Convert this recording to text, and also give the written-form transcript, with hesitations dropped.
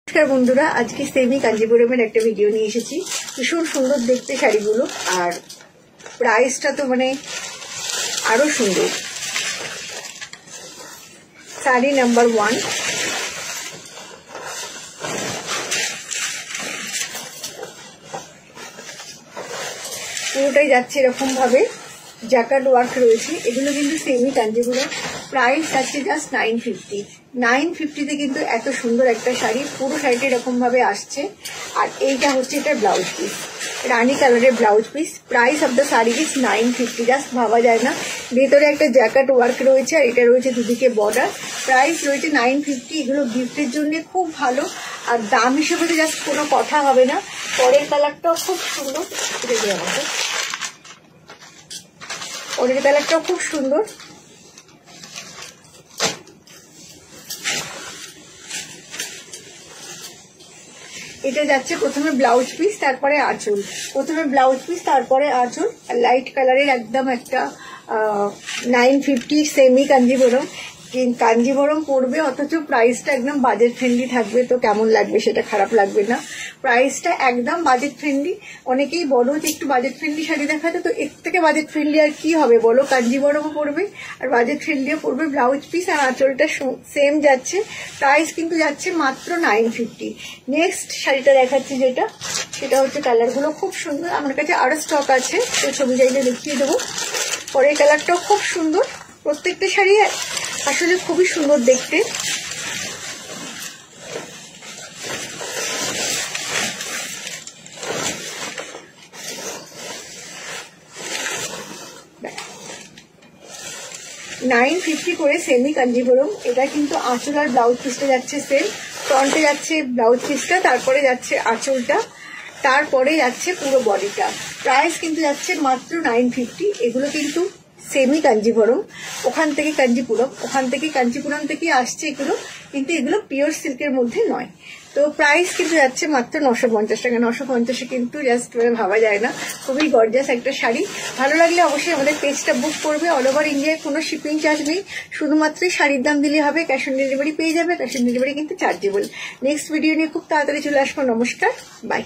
নমস্কার বন্ধুরা, আজকে সেমি কাঞ্জিপুরমের একটা ভিডিও নিয়ে এসেছি। ভীষণ সুন্দর দেখতে শাড়িগুলো, আর প্রাইসটা তো মানে আরো সুন্দর। শাড়ি নাম্বার 1, পুরোটাই যাচ্ছে এরকম ভাবে জ্যাকেট ওয়ার্ক রয়েছে। এগুলো কিন্তু সেমি কাঞ্জিপুরম। প্রাইস যাচ্ছে জাস্ট 950। 950-তে কিন্তু এত সুন্দর একটা শাড়ি, পুরো শাড়িটা এরকম ভাবে আসছে। আর এইটা হচ্ছে এটা ব্লাউজ পিস, রানী কালারের blouse piece. Price of the sari is 950। Just ভাবা যায় না। ভেতরে একটা জ্যাকেট ওয়ার্ক রয়েছে, আর এটা রয়েছে দুদিকে বর্ডার। প্রাইস রয়েছে 950। এগুলো গিফটের জন্য খুব ভালো, আর দাম হিসেবে তো জাস্ট কোনো কথা হবে না। পরের কালারটাও খুব সুন্দর, পরের কালারটাও খুব সুন্দর। এটা যাচ্ছে প্রথমে ব্লাউজ পিস, তারপরে আঁচল। প্রথমে ব্লাউজ পিস, তারপরে আঁচল। লাইট কালারের একদম একটা 950 সেমি কাঞ্জিভরম। কাঞ্জিভরম পড়বে, অথচ প্রাইসটা একদম বাজেট ফ্রেন্ডলি থাকবে। তো কেমন লাগবে, সেটা খারাপ লাগবে না। প্রাইসটা একদম বাজেট ফ্রেন্ডলি। অনেকেই বলো যে একটু বাজেট ফ্রেন্ডলি শাড়ি দেখাতে, তো এর থেকে বাজেট ফ্রেন্ডলি আর কি হবে বলো। কাঞ্জিভরমও পড়বে আর বাজেট ফ্রেন্ডলিও পড়বে। ব্লাউজ পিস আর আঁচলটা সেম যাচ্ছে। প্রাইস কিন্তু যাচ্ছে মাত্র 950। নেক্সট শাড়িটা দেখাচ্ছি যেটা, সেটা হচ্ছে কালারগুলো খুব সুন্দর। আমার কাছে আরো স্টক আছে, তো ছবি চাইলে দেখিয়ে দেবো। পরের কালারটাও খুব সুন্দর। প্রত্যেকটা শাড়ি আসলে খুবই সুন্দর দেখতে। $950 করে সেমি কাঞ্জিভরম। এটা কিন্তু আঁচল আর ব্লাউজ পিসটা যাচ্ছে সেম। ফ্রন্টে যাচ্ছে ব্লাউজ পিসটা, তারপরে যাচ্ছে আঁচলটা, তারপরে যাচ্ছে পুরো বডিটা। প্রাইস কিন্তু যাচ্ছে মাত্র 950। এগুলো কিন্তু সেমি কাঞ্জিভরম। ওখান থেকে কাঞ্জিপুরম, ওখান থেকে কাঞ্জিপুরম থেকে আসছে এগুলো, কিন্তু এগুলো পিওর সিল্কের মধ্যে নয়। তো প্রাইস কিন্তু যাচ্ছে মাত্র 950 টাকা। 950-এ কিন্তু জাস্ট ভাবা যায় না। খুবই গর্জিয়াস একটা শাড়ি। ভালো লাগলে অবশ্যই আমাদের পেজটা বুক করবে। অল ওভার ইন্ডিয়ায় কোনো শিপিং চার্জ নেই, শুধুমাত্র শাড়ির দাম দিলে হবে। ক্যাশ অন ডেলিভারি পেয়ে যাবে। ক্যাশ অন ডেলিভারি কিন্তু চার্জেবল। নেক্সট ভিডিও নিয়ে খুব তাড়াতাড়ি চলে আসবো। নমস্কার, বাই।